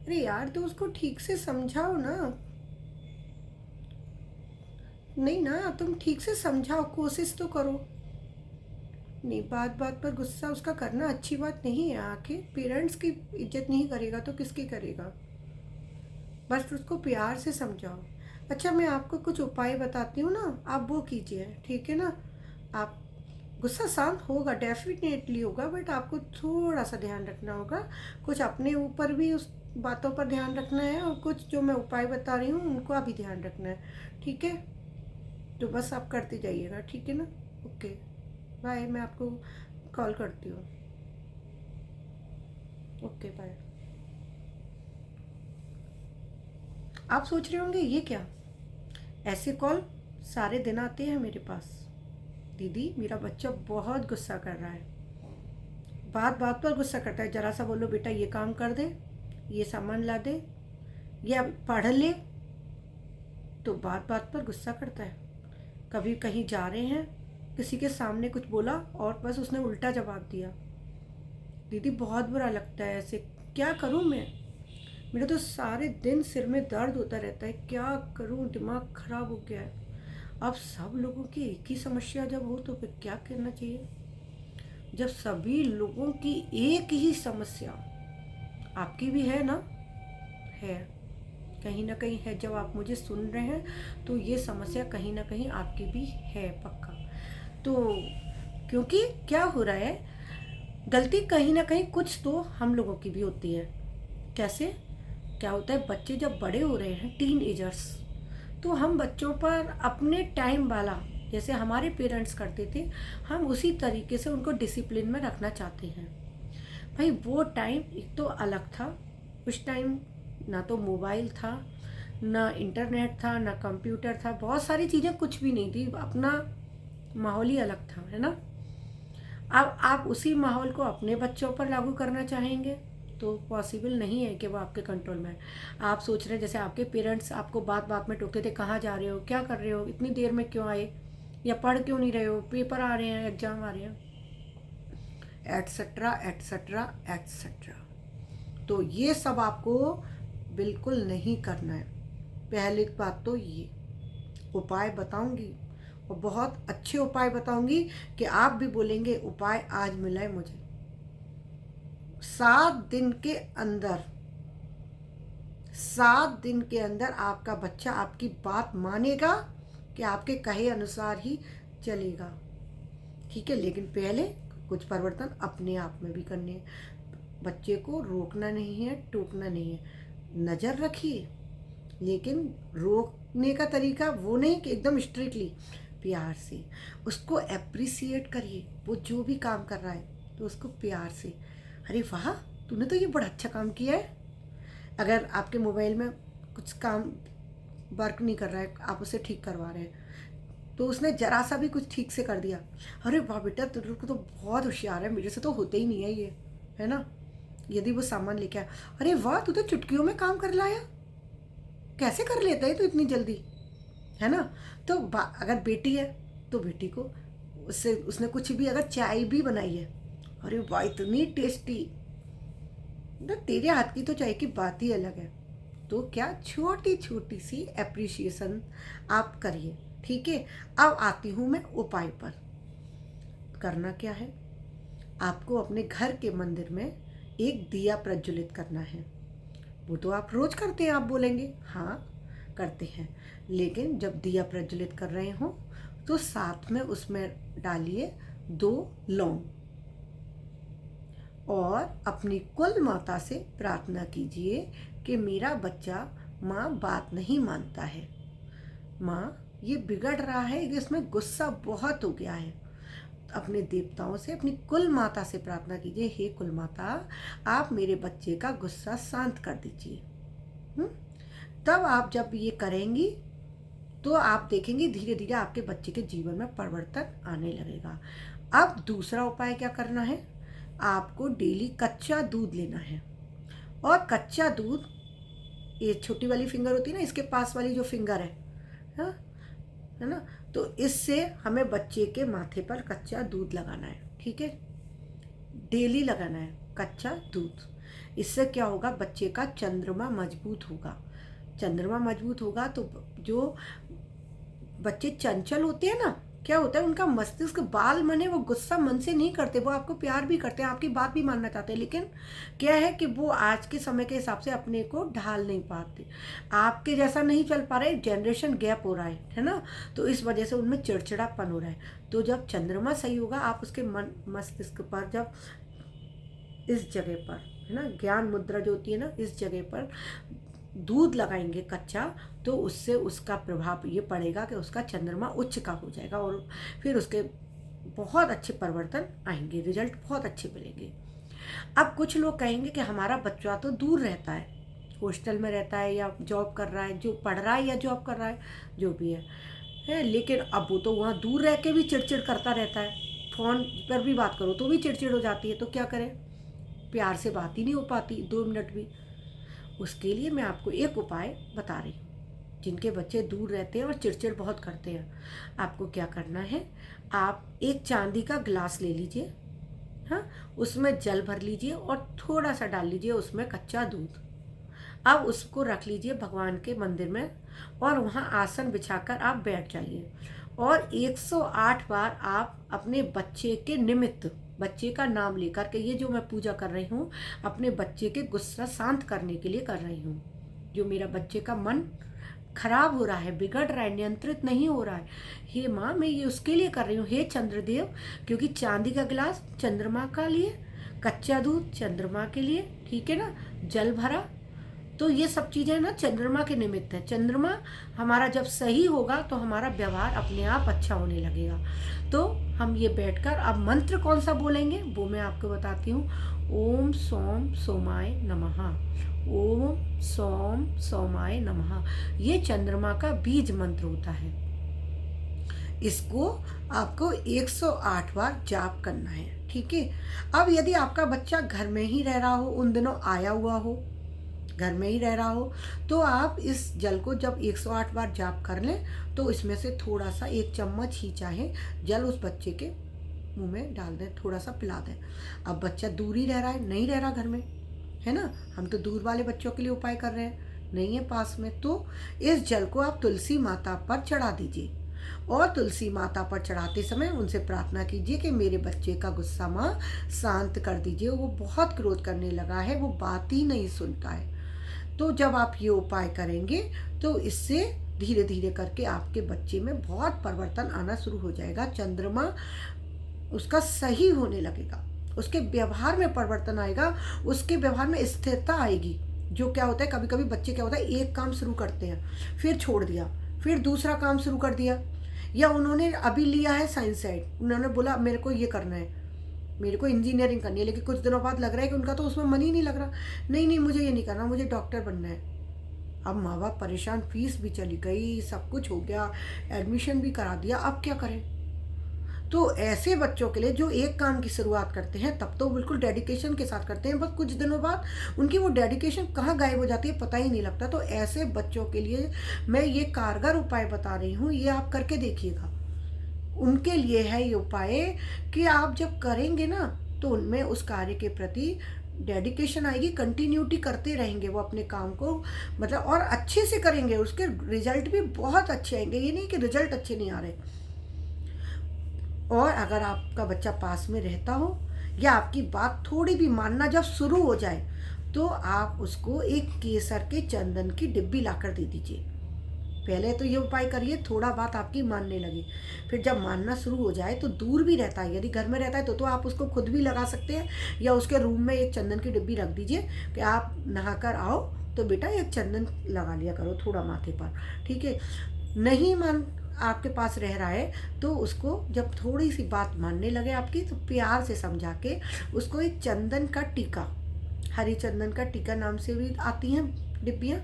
अरे यार, तो उसको ठीक से समझाओ ना। नहीं ना, तुम ठीक से समझाओ, कोशिश तो करो। नहीं, बात बात पर गुस्सा उसका करना अच्छी बात नहीं है। आखिर पेरेंट्स की इज्जत नहीं करेगा तो किसकी करेगा। बस उसको प्यार से समझाओ। अच्छा, मैं आपको कुछ उपाय बताती हूँ ना, आप वो कीजिए, ठीक है ना। आप गुस्सा शांत होगा, डेफिनेटली होगा, बट आपको थोड़ा सा ध्यान रखना होगा। कुछ अपने ऊपर भी उस बातों पर ध्यान रखना है, और कुछ जो मैं उपाय बता रही हूँ उनका भी ध्यान रखना है। ठीक है, तो बस आप करते जाइएगा, ठीक है ना। ओके, बाय, मैं आपको कॉल करती हूँ। Okay, bye. आप सोच रहे होंगे ये क्या, ऐसे कॉल सारे दिन आते हैं मेरे पास। दीदी, मेरा बच्चा बहुत गुस्सा कर रहा है, बात बात पर गुस्सा करता है। जरा सा बोलो बेटा ये काम कर दे, ये सामान ला दे, या पढ़ ले, तो बात बात पर गुस्सा करता है। कभी कहीं जा रहे हैं, किसी के सामने कुछ बोला और बस उसने उल्टा जवाब दिया। दीदी बहुत बुरा लगता है ऐसे। क्या करूं मैं, मेरा तो सारे दिन सिर में दर्द होता रहता है। क्या करूं, दिमाग खराब हो गया है। अब सब लोगों की एक ही समस्या जब हो तो फिर क्या करना चाहिए। जब सभी लोगों की एक ही समस्या, आपकी भी है ना, है, कहीं ना कहीं है। जब आप मुझे सुन रहे हैं तो ये समस्या कहीं ना कहीं आपकी भी है, पक्का। तो क्योंकि क्या हो रहा है, गलती कहीं ना कहीं कुछ तो हम लोगों की भी होती है। कैसे, क्या होता है, बच्चे जब बड़े हो रहे हैं, टीन एजर्स, तो हम बच्चों पर अपने टाइम वाला, जैसे हमारे पेरेंट्स करते थे, हम उसी तरीके से उनको डिसिप्लिन में रखना चाहते हैं। भाई वो टाइम एक तो अलग था। उस टाइम ना तो मोबाइल था, ना इंटरनेट था, ना कंप्यूटर था, बहुत सारी चीज़ें कुछ भी नहीं थी, अपना माहौल ही अलग था, है ना। अब आप उसी माहौल को अपने बच्चों पर लागू करना चाहेंगे तो पॉसिबल नहीं है कि वो आपके कंट्रोल में है। आप सोच रहे हैं जैसे आपके पेरेंट्स आपको बात बात में टोकते थे, कहाँ जा रहे हो, क्या कर रहे हो, इतनी देर में क्यों आए, या पढ़ क्यों नहीं रहे हो, पेपर आ रहे हैं, एग्जाम आ रहे हैं, एट्सट्रा एट्सट्रा एट्सट्रा। तो ये सब आपको बिल्कुल नहीं करना है। पहली बात तो ये उपाय बताऊंगी, और बहुत अच्छे उपाय बताऊंगी कि आप भी बोलेंगे उपाय आज मिला है मुझे। 7 दिन के अंदर, 7 दिन के अंदर आपका बच्चा आपकी बात मानेगा कि आपके कहे अनुसार ही चलेगा। ठीक है, लेकिन पहले कुछ परिवर्तन अपने आप में भी करने हैं। बच्चे को रोकना नहीं है, टोकना नहीं है, नज़र रखिए, लेकिन रोकने का तरीका वो नहीं कि एकदम स्ट्रिक्टली, प्यार से उसको अप्रिसिएट करिए। वो जो भी काम कर रहा है तो उसको प्यार से, अरे वाह, तूने तो ये बड़ा अच्छा काम किया है। अगर आपके मोबाइल में कुछ काम वर्क नहीं कर रहा है, आप उसे ठीक करवा रहे हैं, तो उसने जरा सा भी कुछ ठीक से कर दिया, अरे वाह बेटा, तेरे को तो बहुत होशियार है, मेरे से तो होते ही नहीं है ये, है ना। यदि वो सामान लेके आया, अरे वाह, तू तो चुटकियों में काम कर लाया, कैसे कर लेता है तो इतनी जल्दी, है ना। तो अगर बेटी है तो बेटी को, उससे उसने कुछ भी, अगर चाय भी बनाई है, अरे वाह इतनी टेस्टी, ना तेरे हाथ की तो चाय की बात ही अलग है। तो क्या, छोटी छोटी सी अप्रिसिएशन आप करिए, ठीक है। अब आती हूँ मैं उपाय पर। करना क्या है, आपको अपने घर के मंदिर में एक दिया प्रज्वलित करना है। वो तो आप रोज करते हैं, आप बोलेंगे हाँ करते हैं, लेकिन जब दिया प्रज्वलित कर रहे हो तो साथ में उसमें डालिए 2 लौंग, और अपनी कुल माता से प्रार्थना कीजिए कि मेरा बच्चा माँ बात नहीं मानता है, माँ ये बिगड़ रहा है, इसमें गुस्सा बहुत हो गया है। अपने देवताओं से, अपनी कुल माता से प्रार्थना कीजिए, हे कुल माता, आप मेरे बच्चे का गुस्सा शांत कर दीजिए। तब आप जब ये करेंगी तो आप देखेंगे धीरे धीरे आपके बच्चे के जीवन में परिवर्तन आने लगेगा। अब दूसरा उपाय क्या करना है, आपको डेली कच्चा दूध लेना है, और कच्चा दूध, ये छोटी वाली फिंगर होती है ना, इसके पास वाली जो फिंगर है, है ना, तो इससे हमें बच्चे के माथे पर कच्चा दूध लगाना है, ठीक है, डेली लगाना है कच्चा दूध। इससे क्या होगा, बच्चे का चंद्रमा मजबूत होगा। चंद्रमा मजबूत होगा तो जो बच्चे चंचल होते हैं ना, क्या होता है, उनका मस्तिष्क बाल मन है, वो गुस्सा मन से नहीं करते, वो आपको प्यार भी करते हैं, आपकी बात भी मानना चाहते हैं, लेकिन क्या है कि वो आज के समय के हिसाब से अपने को ढाल नहीं पाते, आपके जैसा नहीं चल पा रहे, जनरेशन गैप हो रहा है ना, तो इस वजह से उनमें चिड़चिड़ापन हो रहा है। तो जब चंद्रमा सही होगा, आप उसके मन मस्तिष्क पर जब इस जगह पर, है ना, ज्ञान मुद्रा जो होती है ना, इस जगह पर दूध लगाएंगे कच्चा, तो उससे उसका प्रभाव ये पड़ेगा कि उसका चंद्रमा उच्च का हो जाएगा और फिर उसके बहुत अच्छे परिवर्तन आएंगे, रिजल्ट बहुत अच्छे मिलेंगे। अब कुछ लोग कहेंगे कि हमारा बच्चा तो दूर रहता है, हॉस्टल में रहता है या जॉब कर रहा है, जो पढ़ रहा है या जॉब कर रहा है, जो भी है, लेकिन अब वो तो वहाँ दूर रह के भी चिड़चिड़ करता रहता है, फ़ोन पर भी बात करो तो भी चिड़चिड़ हो जाती है, तो क्या करें, प्यार से बात ही नहीं हो पाती 2 मिनट भी। उसके लिए मैं आपको एक उपाय बता रही हूँ। जिनके बच्चे दूर रहते हैं और चिड़चिड़ बहुत करते हैं, आपको क्या करना है, आप एक चांदी का गिलास ले लीजिए, हाँ, उसमें जल भर लीजिए और थोड़ा सा डाल लीजिए उसमें कच्चा दूध। अब उसको रख लीजिए भगवान के मंदिर में और वहाँ आसन बिछाकर आप बैठ जाइए और 108 बार आप अपने बच्चे के निमित्त, बच्चे का नाम लेकर के, ये जो मैं पूजा कर रही हूँ अपने बच्चे के गुस्सा शांत करने के लिए कर रही हूँ। जो मेरा बच्चे का मन खराब हो रहा है, बिगड़ रहा है, नियंत्रित नहीं हो रहा है, हे माँ मैं ये उसके लिए कर रही हूँ, हे चंद्रदेव, क्योंकि चांदी का गिलास चंद्रमा का लिए, कच्चा दूध चंद्रमा के लिए, ठीक है ना, जल भरा, तो ये सब चीज़ें ना चंद्रमा के निमित्त है। चंद्रमा हमारा जब सही होगा तो हमारा व्यवहार अपने आप अच्छा होने लगेगा। तो हम ये बैठकर अब मंत्र कौन सा बोलेंगे वो मैं आपको बताती हूँ। ओम सोम सोमाय नमः, ओम सोम सोमाय नमः, ये चंद्रमा का बीज मंत्र होता है। इसको आपको 108 बार जाप करना है, ठीक है। अब यदि आपका बच्चा घर में ही रह रहा हो, उन दिनों आया हुआ हो, घर में ही रह रहा हो, तो आप इस जल को जब 108 बार जाप कर लें तो इसमें से थोड़ा सा 1 चम्मच ही चाहे जल उस बच्चे के मुंह में डाल दें, थोड़ा सा पिला दें। अब बच्चा दूर ही रह रहा है, नहीं रह रहा घर में, है ना, हम तो दूर वाले बच्चों के लिए उपाय कर रहे हैं, नहीं है पास में, तो इस जल को आप तुलसी माता पर चढ़ा दीजिए और तुलसी माता पर चढ़ाते समय उनसे प्रार्थना कीजिए कि मेरे बच्चे का गुस्सा माँ शांत कर दीजिए, वो बहुत क्रोध करने लगा है, वो बात ही नहीं सुनता है। तो जब आप ये उपाय करेंगे तो इससे धीरे धीरे करके आपके बच्चे में बहुत परिवर्तन आना शुरू हो जाएगा, चंद्रमा उसका सही होने लगेगा, उसके व्यवहार में परिवर्तन आएगा, उसके व्यवहार में स्थिरता आएगी। जो क्या होता है, कभी कभी बच्चे क्या होता है, एक काम शुरू करते हैं फिर छोड़ दिया, फिर दूसरा काम शुरू कर दिया, या उन्होंने अभी लिया है साइंस साइड, उन्होंने बोला मेरे को ये करना है, मेरे को इंजीनियरिंग करनी है, लेकिन कुछ दिनों बाद लग रहा है कि उनका तो उसमें मन ही नहीं लग रहा, नहीं नहीं मुझे ये नहीं करना, मुझे डॉक्टर बनना है। अब माँ बाप परेशान, फीस भी चली गई, सब कुछ हो गया, एडमिशन भी करा दिया, अब क्या करें। तो ऐसे बच्चों के लिए जो एक काम की शुरुआत करते हैं तब तो बिल्कुल डेडिकेशन के साथ करते हैं, बस कुछ दिनों बाद उनकी वो डेडिकेशन कहाँ गायब हो जाती है पता ही नहीं लगता। तो ऐसे बच्चों के लिए मैं ये कारगर उपाय बता रही हूँ, ये आप करके देखिएगा। उनके लिए है ये उपाय कि आप जब करेंगे ना तो उनमें उस कार्य के प्रति डेडिकेशन आएगी, कंटिन्यूटी करते रहेंगे वो अपने काम को, मतलब और अच्छे से करेंगे, उसके रिजल्ट भी बहुत अच्छे आएंगे, ये नहीं कि रिजल्ट अच्छे नहीं आ रहे। और अगर आपका बच्चा पास में रहता हो या आपकी बात थोड़ी भी मानना जब शुरू हो जाए तो आप उसको एक केसर के चंदन की डिब्बी लाकर दे दीजिए। पहले तो ये उपाय करिए, थोड़ा बात आपकी मानने लगे, फिर जब मानना शुरू हो जाए तो दूर भी रहता है, यदि घर में रहता है तो आप उसको खुद भी लगा सकते हैं, या उसके रूम में एक चंदन की डिब्बी रख दीजिए कि आप नहाकर आओ तो बेटा एक चंदन लगा लिया करो थोड़ा माथे पर, ठीक है। नहीं मान आपके पास रह रहा है तो उसको जब थोड़ी सी बात मानने लगे आपकी तो प्यार से समझा के उसको एक चंदन का टीका, हरी चंदन का टीका नाम से भी आती हैं डिब्बियाँ,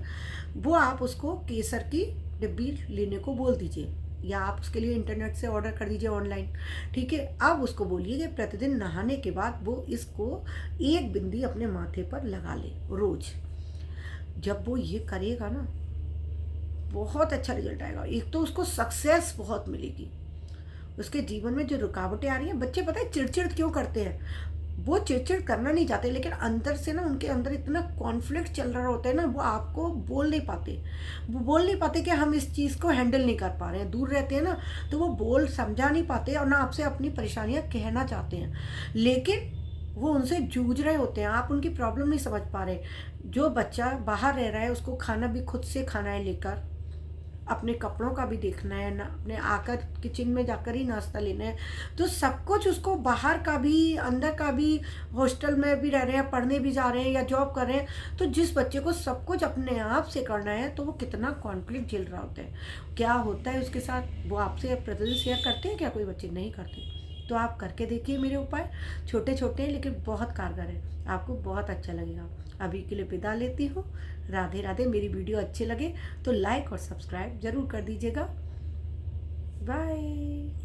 वो आप उसको केसर की डिब्बी लेने को बोल दीजिए, या आप उसके लिए इंटरनेट से ऑर्डर कर दीजिए ऑनलाइन, ठीक है। अब उसको बोलिए कि प्रतिदिन नहाने के बाद वो इसको एक बिंदी अपने माथे पर लगा ले रोज। जब वो ये करेगा ना बहुत अच्छा रिजल्ट आएगा। एक तो उसको सक्सेस बहुत मिलेगी, उसके जीवन में जो रुकावटें आ रही हैं, बच्चे पता है चिड़चिड़ क्यों करते हैं, वो चिड़चिड़ करना नहीं चाहते, लेकिन अंदर से ना उनके अंदर इतना कॉन्फ्लिक्ट चल रहा होता है ना, वो आपको बोल नहीं पाते। वो बोल नहीं पाते कि हम इस चीज़ को हैंडल नहीं कर पा रहे हैं, दूर रहते हैं ना, तो वो बोल समझा नहीं पाते और ना आपसे अपनी परेशानियां कहना चाहते हैं, लेकिन वो उनसे जूझ रहे होते हैं, आप उनकी प्रॉब्लम नहीं समझ पा रहे। जो बच्चा बाहर रह रहा है उसको खाना भी खुद से खाना है लेकर, अपने कपड़ों का भी देखना है ना, अपने आकर किचन में जाकर ही नाश्ता लेना है, तो सब कुछ उसको बाहर का भी अंदर का भी, हॉस्टल में भी रह रहे हैं, पढ़ने भी जा रहे हैं या जॉब कर रहे हैं, तो जिस बच्चे को सब कुछ अपने आप से करना है तो वो कितना कॉन्फ्लिक्ट झेल रहा होता है, क्या होता है उसके साथ, वो आपसे प्रतिदिन शेयर करते हैं क्या? कोई बच्चे नहीं करते। तो आप करके देखिए मेरे उपाय, छोटे छोटे हैं लेकिन बहुत कारगर है, आपको बहुत अच्छा लगेगा। अभी के लिए विदा लेती हूँ। राधे राधे। मेरी वीडियो अच्छे लगे तो लाइक और सब्सक्राइब जरूर कर दीजिएगा। बाय।